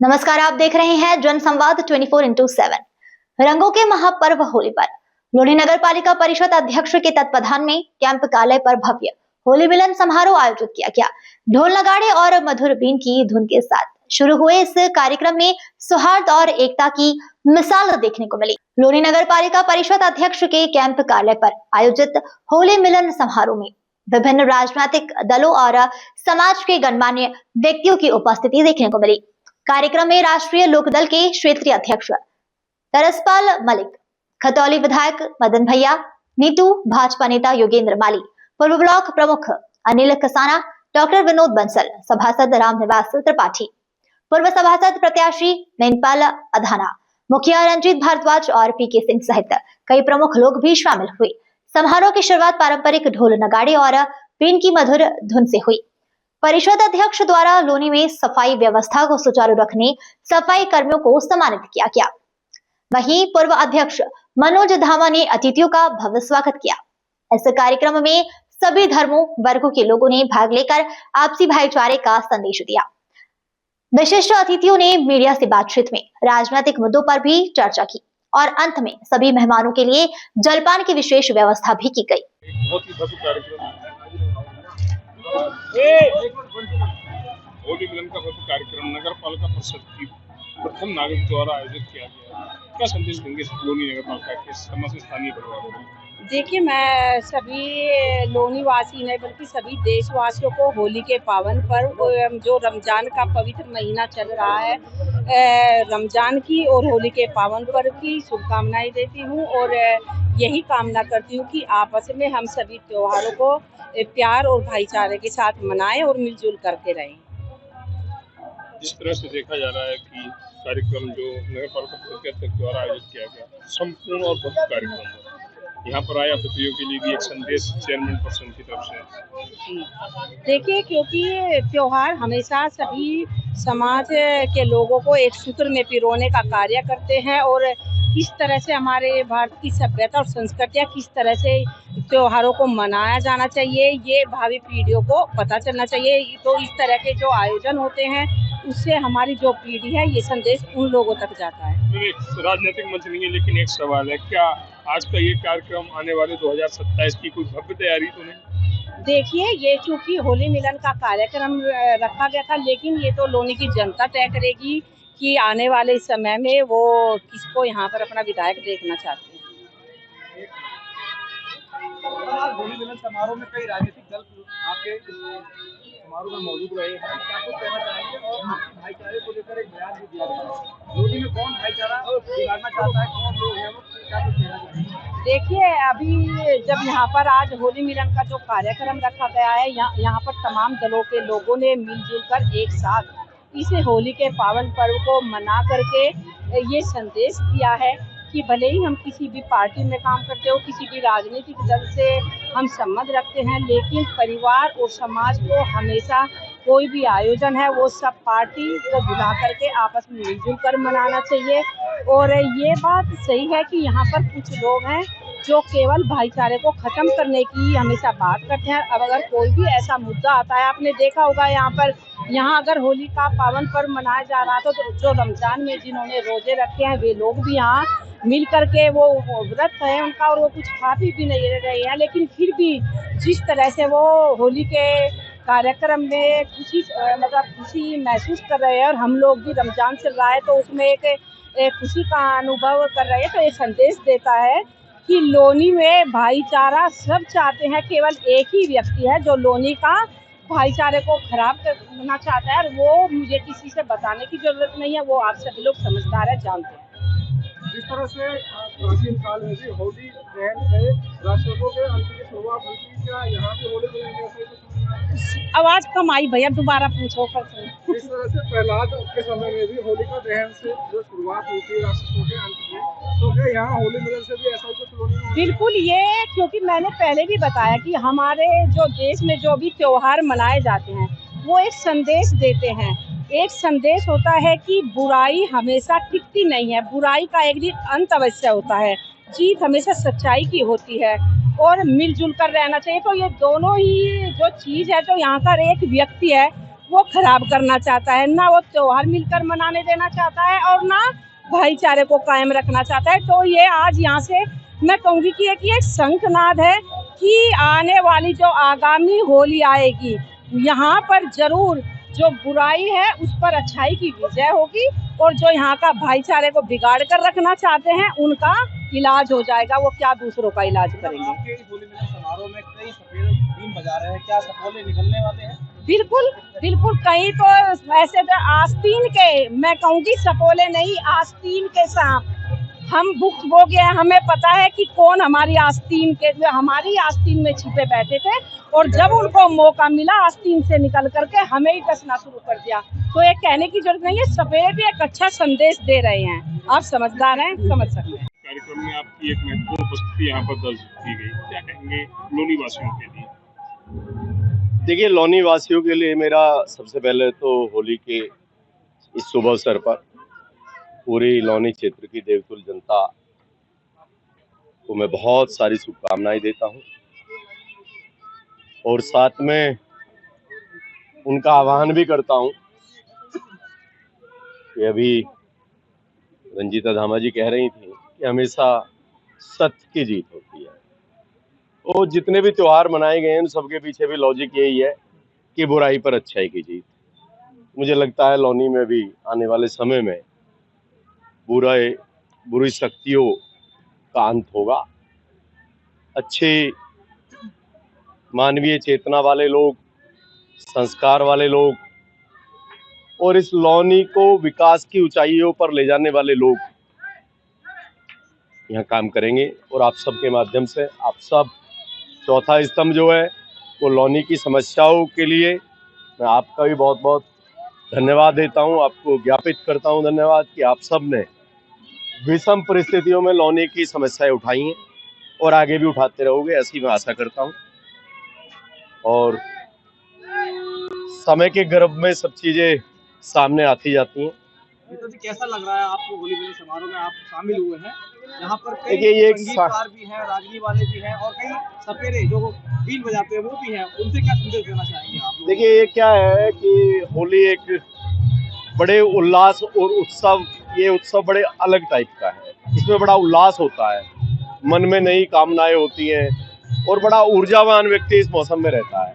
नमस्कार, आप देख रहे हैं जन संवाद 24x7। रंगों के महापर्व होली पर लोनी नगर पालिका परिषद अध्यक्ष के तत्वाधान में कैंप कार्यालय पर भव्य होली मिलन समारोह आयोजित किया गया। ढोल नगाड़े और मधुर बीन की धुन के साथ शुरू हुए इस कार्यक्रम में सौहार्द और एकता की मिसाल देखने को मिली। लोनी नगर पालिका परिषद अध्यक्ष के कैंप कार्यालय पर आयोजित होली मिलन समारोह में विभिन्न राजनीतिक दलों और समाज के गणमान्य व्यक्तियों की उपस्थिति देखने को मिली। कार्यक्रम में राष्ट्रीय लोकदल के क्षेत्रीय अध्यक्ष तरसपाल मलिक, खतौली विधायक मदन भैया, नीटू भाजपा नेता योगेंद्र माली, पूर्व ब्लॉक प्रमुख अनिल कसाना, डॉक्टर विनोद बंसल, सभासद रामनिवास त्रिपाठी, पूर्व सभासद प्रत्याशी नैनपाल अधाना, मुखिया रंजीत भारद्वाज और पीके सिंह सहित कई प्रमुख लोग भी शामिल हुए। समारोह की शुरुआत पारंपरिक ढोल नगाड़े और बीन की मधुर धुन से हुई। परिषद अध्यक्ष द्वारा लोनी में सफाई व्यवस्था को सुचारू रखने सफाई कर्मियों को सम्मानित किया गया। वहीं पूर्व अध्यक्ष मनोज धामा ने अतिथियों का भव्य स्वागत किया। इस कार्यक्रम में सभी धर्मों वर्गों के लोगों ने भाग लेकर आपसी भाईचारे का संदेश दिया। विशिष्ट अतिथियों ने मीडिया से बातचीत में राजनीतिक मुद्दों पर भी चर्चा की और अंत में सभी मेहमानों के लिए जलपान की विशेष व्यवस्था भी की गई। बहुत ही भव्य कार्यक्रम होली मिलन का भव्य कार्यक्रम नगर पालिका परिषद की प्रथम नागरिक द्वारा आयोजित किया गया है। क्या संदेश देंगे लोनी नगर पालिका के समस्त स्थानीय परिवारों को? देखिए, मैं सभी लोनी वासी नहीं बल्कि सभी देशवासियों को होली के पावन पर्व जो रमजान का पवित्र महीना चल रहा है, रमजान की और होली के पावन पर्व की शुभकामनाएं देती हूं और यही कामना करती हूं कि आपस में हम सभी त्योहारों को प्यार और भाईचारे के साथ मनाएं और मिलजुल करके रहें। जिस तरह से देखा जा रहा है कि कार्यक्रम जो नगर पालिका परिषद द्वारा आयोजित किया गया संपूर्ण और भव्य कार्यक्रम है, यहाँ पर आए अतिथियों के लिए भी एक संदेश चेयरमैन पर्सन की तरफ से। देखिए, क्योंकि त्योहार हमेशा सभी समाज के लोगों को एक सूत्र में पिरोने का कार्य करते हैं और किस तरह से हमारे भारत की सभ्यता और संस्कृतियाँ किस तरह से त्योहारों को मनाया जाना चाहिए, ये भावी पीढ़ियों को पता चलना चाहिए। तो इस तरह के जो आयोजन होते हैं उससे हमारी जो पीढ़ी है ये संदेश उन लोगों तक जाता है। राजनीतिक मंच नहीं है, लेकिन एक सवाल है, क्या आज का ये कार्यक्रम आने वाले 2027 की कोई भव्य तैयारी तो नहीं? देखिए, ये चूंकि होली मिलन का कार्यक्रम रखा गया था, लेकिन ये तो लोनी की जनता तय करेगी कि आने वाले समय में वो किसको यहाँ पर अपना विधायक देखना चाहते हैं। होली मिलन समारोह में कई राजनीतिक दल आपके समारोह में मौजूद रहे हैं, क्या कुछ कहना चाहेंगे? और आपसी भाईचारे को लेकर एक बयान भी दिया गया है। होली में कौन भाईचारा बिगाड़ना चाहता है, कौन लोग हैं, क्या कुछ कहना चाहेंगे? देखिए, अभी जब यहाँ पर आज होली मिलन का जो कार्यक्रम रखा गया है, यहाँ पर तमाम दलों के लोगों ने मिलजुल कर एक साथ इसे होली के पावन पर्व को मना करके ये संदेश दिया है कि भले ही हम किसी भी पार्टी में काम करते हो, किसी भी राजनीतिक दल से हम संबंध रखते हैं, लेकिन परिवार और समाज को हमेशा कोई भी आयोजन है वो सब पार्टी को बुला करके आपस में मिलजुल कर मनाना चाहिए। और ये बात सही है कि यहाँ पर कुछ लोग हैं जो केवल भाईचारे को ख़त्म करने की हमेशा बात करते हैं। अब अगर कोई भी ऐसा मुद्दा आता है, आपने देखा होगा यहाँ अगर होली का पावन पर्व मनाया जा रहा था तो जो रमज़ान में जिन्होंने रोजे रखे हैं वे लोग भी यहाँ मिल करके वो व्रत है उनका और वो कुछ खा पी भी नहीं रहे हैं, लेकिन फिर भी जिस तरह से वो होली के कार्यक्रम में खुशी महसूस कर रहे हैं और हम लोग भी रमज़ान चल रहा है तो उसमें एक खुशी का अनुभव कर रहे हैं। तो ये संदेश देता है कि लोनी में भाईचारा सब चाहते हैं, केवल एक ही व्यक्ति है जो लोनी का भाईचारे को खराब करना चाहता है और वो मुझे किसी से बताने की जरूरत नहीं है, वो आप सभी लोग समझदार है, जानते हैं। जिस तरह से प्राचीन काल में भी होली दहन से राष्ट्रों के अंत की शुरुआत हुई थी, क्या यहाँ पे होली मिलन में आवाज कम आई भैया, दोबारा पूछो। इस तरह से प्रहलाद के समय में भी होलिका दहन से जो शुरुआत हुई थी राष्ट्रों के अंत में, तो क्या यहाँ होली मिलन से भी ऐसा ही कुछ होने? बिल्कुल, ये क्योंकि मैंने पहले भी बताया कि हमारे जो देश में जो भी त्योहार मनाए जाते हैं वो एक संदेश देते हैं। एक संदेश होता है कि बुराई हमेशा टिकती नहीं है, बुराई का एक दिन अंत अवश्य होता है, जीत हमेशा सच्चाई की होती है और मिलजुल कर रहना चाहिए। तो ये दोनों ही जो चीज़ है, जो यहाँ का एक व्यक्ति है वो खराब करना चाहता है, ना वो त्योहार मिलकर मनाने देना चाहता है और ना भाईचारे को कायम रखना चाहता है। तो ये आज यहाँ से मैं कहूँगी कि एक शंखनाद है कि आने वाली जो आगामी होली आएगी, यहाँ पर जरूर जो बुराई है उस पर अच्छाई की विजय होगी और जो यहाँ का भाईचारे को बिगाड़ कर रखना चाहते हैं उनका इलाज हो जाएगा। वो क्या दूसरों का इलाज करेंगे। आपके इस होली मिलन समारोह में कई सफेद बीन बजा रहे हैं, क्या सफोले निकलने वाले हैं? बिल्कुल बिल्कुल, कहीं तो ऐसे तो आस्तीन के, मैं कहूँगी सपोले नहीं, आस्तीन के सांप हम भुक्त हो गए। हमें पता है कि कौन हमारी आस्तीन में छिपे बैठे थे और जब उनको मौका मिला आस्तीन से निकल करके हमें ही कसना शुरू कर दिया। तो ये कहने की जरूरत नहीं है, सफेद भी एक अच्छा संदेश दे रहे हैं। आप समझदार हैं, समझ सकते हैं। कार्यक्रम में आपकी एक महत्वपूर्ण उपस्थिति यहाँ पर दर्ज की गई, क्या कहेंगे लोनी वासियों के लिए? देखिए, लोनी वासियों के लिए मेरा सबसे पहले तो होली के इस शुभ अवसर पर पूरी लोनी क्षेत्र की देवतुल जनता को मैं बहुत सारी शुभकामनाएं देता हूं और साथ में उनका आह्वान भी करता हूं कि अभी रंजीता धामा जी कह रही थी कि हमेशा सत्य की जीत होती है और जितने भी त्योहार मनाए गए हैं उन सबके पीछे भी लॉजिक यही है कि बुराई पर अच्छाई की जीत। मुझे लगता है लोनी में भी आने वाले समय में बुरी शक्तियों का अंत होगा। अच्छे मानवीय चेतना वाले लोग, संस्कार वाले लोग और इस लोनी को विकास की ऊंचाइयों पर ले जाने वाले लोग यहाँ काम करेंगे और आप सबके माध्यम से आप सब चौथा स्तंभ जो है वो लोनी की समस्याओं के लिए मैं आपका भी बहुत बहुत धन्यवाद देता हूँ, आपको ज्ञापित करता हूँ धन्यवाद कि आप सब ने विषम परिस्थितियों में लोनी की समस्याएं उठाई हैं और आगे भी उठाते रहोगे, ऐसी मैं आशा करता हूँ। और समय के गर्भ में सब चीजें सामने आती जाती हैं। तो जी कैसा लग रहा है आपको होली मिलन समारोह में आप शामिल हुए हैं? यहाँ पर कई देखिए, ये एक संगीतकार भी हैं, रागनी वाले भी हैं और कई सपेरे जो बीन बजाते हैं वो भी हैं, उनसे क्या संदेश देना चाहेंगे आप लोग? देखिए, ये क्या है कि होली एक बड़े उल्लास और उत्सव, ये उत्सव बड़े अलग टाइप का है। इसमें बड़ा उल्लास होता है, मन में नई कामनाएं होती हैं और बड़ा ऊर्जावान व्यक्ति इस मौसम में रहता है।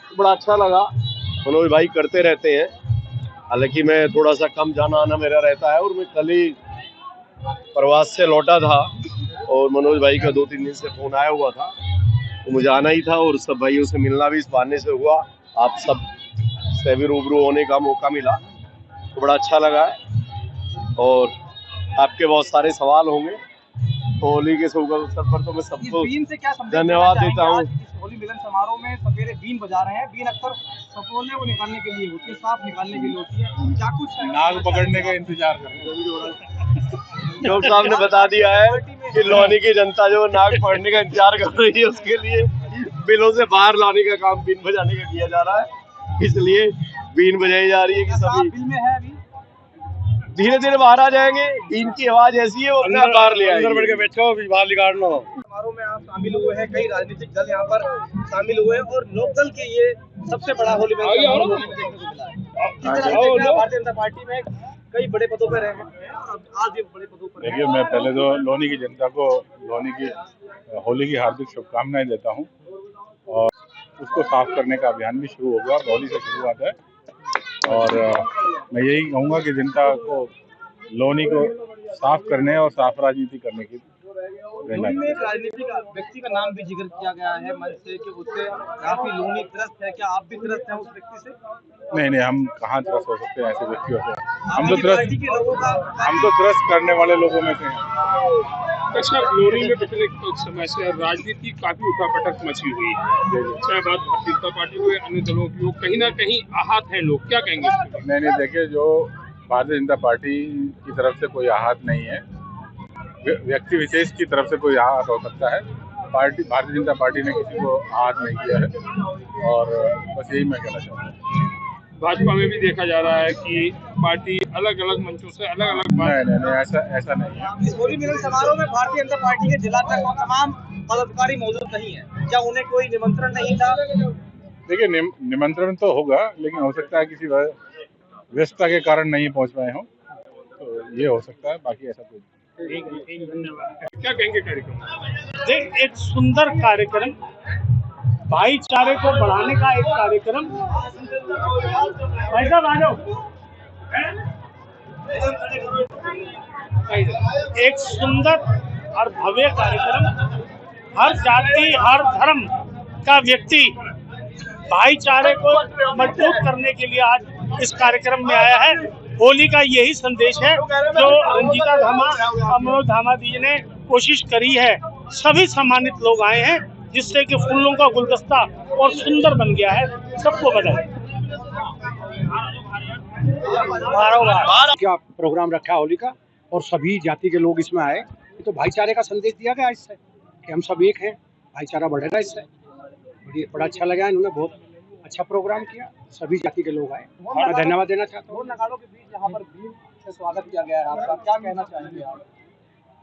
तो बड़ा अच्छा लगा, मनोज भाई करते रहते हैं। हालांकि मैं थोड़ा सा कम जाना आना मेरा रहता है और मैं कल ही प्रवास से लौटा था और मनोज भाई का 2-3 दिन से फोन आया हुआ था तो मुझे आना ही था और सब भाइयों से मिलना भी इस बहाने से हुआ, आप सब से भी रूबरू होने का मौका मिला तो बड़ा अच्छा लगा है। और आपके बहुत सारे सवाल होंगे तो होली के शुभ अवसर पर तो मैं सबको धन्यवाद देता हूँ। होली मिलन समारोह में सपेरे बीन बजा रहे हैं। बीन अक्सर सपोले को निकालने के लिए होती है, सांप निकालने के लिए होती है, क्या कुछ नाग पकड़ने का इंतजार कर रहे हैं। डॉक्टर साहब ने बता दिया है कि लोनी की जनता जो नाग पकड़ने का इंतजार कर रही है उसके लिए बिलों से बाहर लाने का काम बीन बजाने का किया जा रहा है, इसलिए बीन बजाई जा रही है कि सभी बिल में है अभी धीरे धीरे बाहर आ जाएंगे। बीन की आवाज ऐसी है वो अपने आप बाहर ले आएगी। अंदर बैठ के बैठो, अभी बाहर निकाल लो। समारोह में आप शामिल हुए हैं, कई राजनीतिक दल यहाँ पर शामिल हुए हैं और लोकदल के ये सबसे बड़ा होली मिलन समारोह देखने को मिला है। किस तरह से देख रहे हैं? भारतीय जनता पार्टी में कई बड़े पदों पर रहे हैं और आज भी बड़े पदों पर। देखिए, मैं पहले तो लोनी की जनता को लोनी की होली की हार्दिक शुभकामनाएं देता हूं और उसको साफ करने का अभियान भी शुरू हो गया, होली से शुरुआत है और मैं यही कहूँगा कि जनता को लोनी को साफ करने और साफ राजनीति करने की लोनी में एक राजनीतिक व्यक्ति का नाम भी जिक्र किया गया है मंच से कि उससे काफी लोनी त्रस्त है, क्या आप भी त्रस्त हैं उस व्यक्ति से? नहीं, हम कहाँ त्रस्त हो सकते हैं ऐसे व्यक्तियों से। हम तो त्रस्त करने वाले लोगों में से हैं। अच्छा, लोनी में पिछले कुछ समय से राजनीति काफी उठापटक मची हुई है, चाहे बात भारतीय जनता पार्टी हो या अन्य दलों की हो, कहीं ना कहीं आहत है लोग, क्या कहेंगे? नहीं, देखिए, जो भारतीय जनता पार्टी की तरफ से कोई आहत नहीं है, व्यक्ति विशेष की तरफ से कोई आहत हो सकता है। भारतीय जनता पार्टी ने किसी को आहत नहीं किया है और बस यही मैं कहना चाहता हूँ। भाजपा में भी देखा जा रहा है कि पार्टी अलग अलग मंचों से अलग अलग नहीं, ऐसा नहीं है। इस होली मिलन समारोह में भारतीय जनता पार्टी के जिला तक तमाम पदाधिकारी मौजूद नहीं है, क्या उन्हें कोई निमंत्रण नहीं था? देखिए निमंत्रण तो होगा, लेकिन हो सकता है किसी व्यस्तता के कारण नहीं पहुंच पाए हों, तो ये हो सकता है, बाकी ऐसा कोई क्या कहेंगे कार्यक्रम? एक सुंदर कार्यक्रम, भाईचारे को बढ़ाने का एक कार्यक्रम। भाई साहब आ जाओ। एक सुंदर और भव्य कार्यक्रम, हर जाति हर धर्म का व्यक्ति भाईचारे को मजबूत करने के लिए आज इस कार्यक्रम में आया है। होली का यही संदेश है जो रंजीता धामा और मनोज धामा जी ने कोशिश करी है। सभी सम्मानित लोग आए हैं, जिससे कि फूलों का गुलदस्ता और सुंदर बन गया है। सबको बधाई। क्या प्रोग्राम रखा होली का और सभी जाति के लोग इसमें आए, तो भाईचारे का संदेश दिया गया इससे कि हम सब एक हैं, भाईचारा बढ़ेगा इससे। बड़ा अच्छा लगा, इन्होंने बहुत अच्छा प्रोग्राम किया, सभी जाति के लोग आए, मैं धन्यवाद देना चाहता हूँ। नगाड़ों के बीच यहाँ पर भीड़ से स्वागत किया गया है आपका, क्या कहना चाहेंगे आप?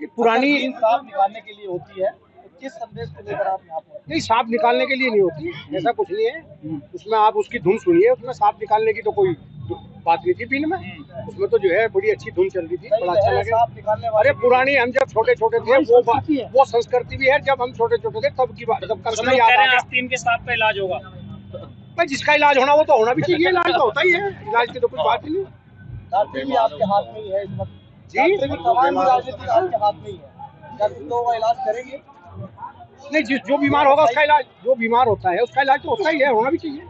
ये पुरानी सांप निकालने के लिए होती है, तो किस संदेश को लेकर आप यहाँ पर? नहीं, सांप निकालने के लिए नहीं होती, ऐसा कुछ नहीं है। उसमें आप उसकी धुन सुनिए, उसमें सांप निकालने की तो कोई बात नहीं थी फिल्म में। उसमें तो जो है बड़ी अच्छी धुन चल रही थी, बड़ा अच्छा लगा। अरे पुरानी, हम जब छोटे छोटे थे वो संस्कृति भी है, जब हम छोटे छोटे थे तब की बात, तब का समय याद आ गया। आस्तीन के सांप का इलाज होगा भाई, जिसका इलाज होना वो तो होना भी चाहिए, इलाज तो होता ही है, इलाज की तो कुछ बात ही नहीं। डॉक्टर भी आपके हाथ में ही है इस वक्त जी, तमाम राजनीति आपके हाथ में ही है, क्या लोगों का इलाज करेंगे? नहीं, जो बीमार होगा उसका इलाज, जो बीमार होता है उसका इलाज तो होता ही है, होना भी चाहिए।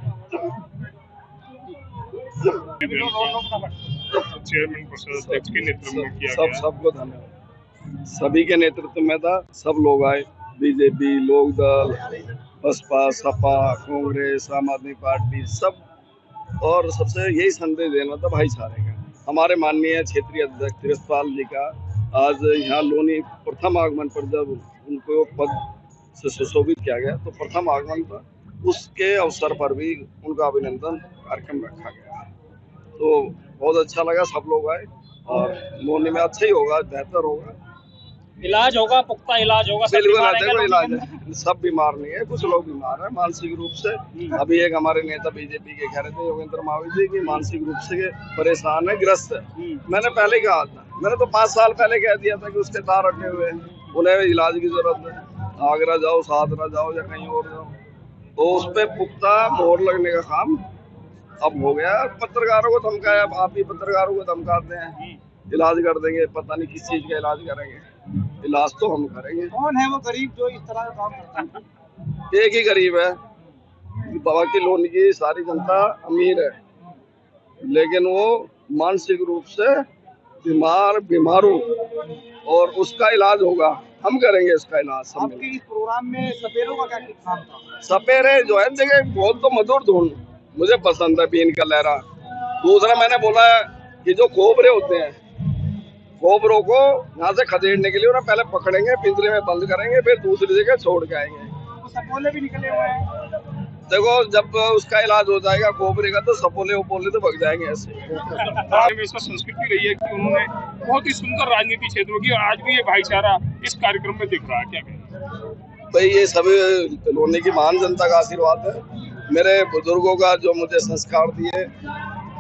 चेयरमैन परिषद अध्यक्ष के नेतृत्व में किया गया। सबको धन्यवाद। सभी के नेतृत्व में था, सब लोग आए, बीजेपी, लोकदल, बसपा, सपा, कांग्रेस, आम आदमी पार्टी, सब। और सबसे यही संदेश देना था भाईचारे का। हमारे माननीय क्षेत्रीय अध्यक्ष तिरसपाल जी का आज यहाँ लोनी प्रथम आगमन पर जब उनको पद से सुशोभित किया गया, तो प्रथम आगमन था, उसके अवसर पर भी उनका अभिनंदन कार्यक्रम रखा गया। तो बहुत अच्छा लगा, सब लोग आए और लोनी में अच्छा ही होगा, बेहतर होगा, इलाज होगा, पुख्ता इलाज होगा। बिल्कुल देखो इलाज है, सब बीमार नहीं है, कुछ लोग बीमार है मानसिक रूप से। अभी एक हमारे नेता बीजेपी के कह रहे थे योगेंद्र मावी जी की मानसिक रूप से परेशान है, ग्रस्त है। मैंने पहले कहा था, मैंने तो 5 साल पहले कह दिया था कि उसके तार अटे हुए हैं, उन्हें इलाज की जरूरत है, आगरा जाओ, साधना जाओ या कहीं और जाओ। तो उस पर पुख्ता मोहर लगने का काम अब हो गया। पत्रकारों को धमकाया, आप भी पत्रकारों को धमकाते हैं, इलाज कर देंगे, पता नहीं किस चीज का इलाज करेंगे, इलाज तो हम करेंगे। कौन है वो गरीब जो इस तरह का काम करता है? एक ही गरीब है, बाबा की लोनी की सारी जनता अमीर है, लेकिन वो मानसिक रूप से बीमारू और उसका इलाज होगा, हम करेंगे इसका इलाज। आपके इस प्रोग्राम में सपेरों का क्या काम था? सपेरे जो है देखिए, बहुत तो मधुर धुन मुझे पसंद है, बीन का लहरा। दूसरा मैंने बोला कि जो कोबरे होते हैं, कोबरों को यहाँ से खदेड़ने के लिए उन्हें पहले पकड़ेंगे, पिंजरे में बंद करेंगे, फिर दूसरी जगह छोड़ के आएंगे। तो सपोले भी निकले हुए हैं। देखो जब उसका इलाज हो जाएगा कोबरे का, तो सपोले वपोले तो भग जाएंगे ऐसे। ऐसा संस्कृति रही है कि उन्होंने बहुत ही सुंदर राजनीति क्षेत्रों की, और आज भी ये भाईचारा इस कार्यक्रम में दिख रहा है। क्या कहें भाई, ये सभी लोनी की महान जनता का आशीर्वाद है, मेरे बुजुर्गों का जो मुझे संस्कार दिए,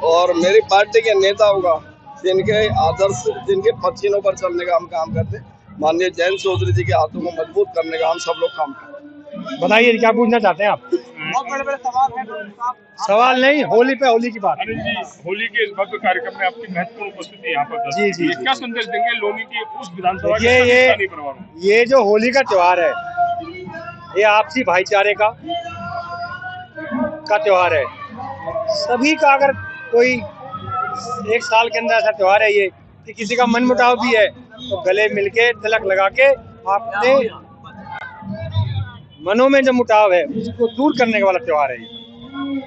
और मेरी पार्टी के नेताओं का जिनके आदर्श, जिनके पसीनों पर चलने का हम काम करते, माननीय जयंत चौधरी जी के हाथों को मजबूत करने का हम सब लोग काम करते। बताइए क्या पूछना चाहते हैं आप? बहुत बड़े बड़े सवाल हैं। सवाल नहीं, होली पे होली की बात। अनिल जी, होली के इस भव्य कार्यक्रम में आपकी महत्वपूर्ण उपस्थिति यहाँ पर जी, जी, क्या संदेश देंगे लोनी की उस विधानसभा के ये स्थानीय परिवारों को? ये जो होली का त्योहार है, ये आपसी भाईचारे का त्योहार है। सभी का अगर कोई एक साल के अंदर ऐसा त्योहार है ये कि किसी का मनमुटाव भी है, तो गले मिलके तिलक लगा के अपने मनों में जो मुटाव है उसको दूर करने वाला त्योहार है ये।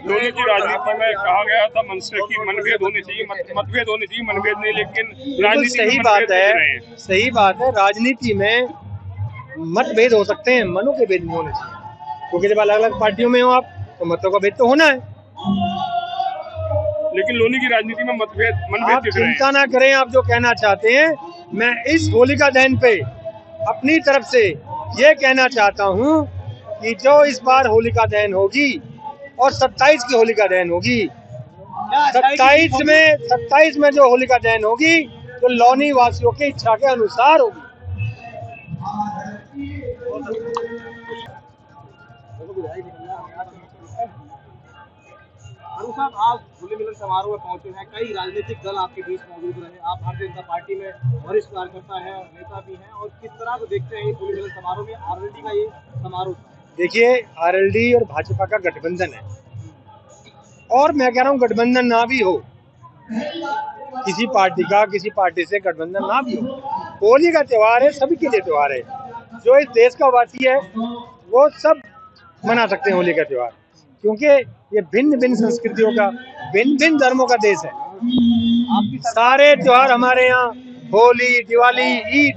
लोनी की राजनीति में कहा गया था मनसे की मनभेद होने चाहिए, मतभेद होने चाहिए, मनभेद नहीं, लेकिन राजनीति सही बात है, सही बात है। राजनीति में मतभेद हो सकते हैं, मनों के भेद नहीं होने चाहिए, क्योंकि जब अलग अलग पार्टियों में हो आप, तो मतों का भेद तो होना है। लेकिन लोनी की राजनीति में मनभेद आप चिंता ना करें, आप जो कहना चाहते हैं, मैं इस होलिका दहन पे अपनी तरफ से ये कहना चाहता हूँ कि जो इस बार होलिका दहन होगी और 27 की होलिका दहन होगी। 27 में जो होलिका दहन होगी तो लौनी वासियों की इच्छा के अनुसार होगी। अरुण साहब, आप होली मिलन समारोह में पहुंचे हैं, कई राजनीतिक दल आपके बीच मौजूद रहे, आप भारतीय जनता पार्टी में वरिष्ठ कार्यकर्ता है, नेता भी हैं, और किस तरह से देखते हैं इस होली मिलन समारोह में आरएलडी का ये समारोह? देखिए, आरएलडी और भाजपा का गठबंधन है, और मैं कह रहा हूँ गठबंधन ना भी हो, किसी पार्टी का किसी पार्टी से गठबंधन ना भी हो, होली का त्योहार है, सभी के लिए त्योहार है। जो इस देश का वासी है वो सब मना सकते हैं होली का त्योहार, क्योंकि ये भिन्न भिन्न संस्कृतियों का, भिन्न भिन्न धर्मों का देश है। सारे त्योहार हमारे यहाँ, होली, दिवाली, ईद,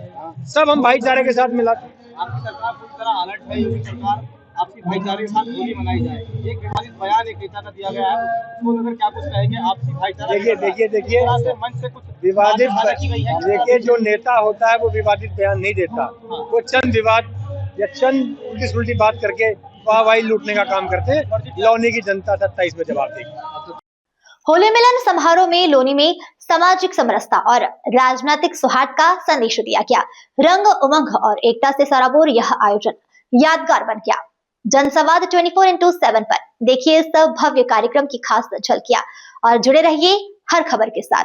सब हम भाईचारे के साथ मिलाते हैं। आपकी सरकार पूरी तरह अलर्ट है, योगी सरकार आपसी भाईचारे के साथ होली मनाई जाए। एक विवादित बयान एक नेता का दिया गया है, उसको लेकर क्या कुछ कहेंगे? आपसी भाईचारा देखिए मन से कुछ विवादित, की गई है। देखिए जो नेता होता है वो विवादित बयान नहीं देता, वो चंद विवाद या चंद उल्टी सुलटी बात करके वाहवाही लूटने का काम करते हैं। लौनी की जनता 27 में जवाब देगी। होली मिलन समारोह में लोनी में सामाजिक समरसता और राजनीतिक सौहार्द का संदेश दिया गया। रंग, उमंग और एकता से सराबोर यह आयोजन यादगार बन गया। जनसंवाद 24/7 पर देखिए इस भव्य कार्यक्रम की खास झलकियां और जुड़े रहिए हर खबर के साथ।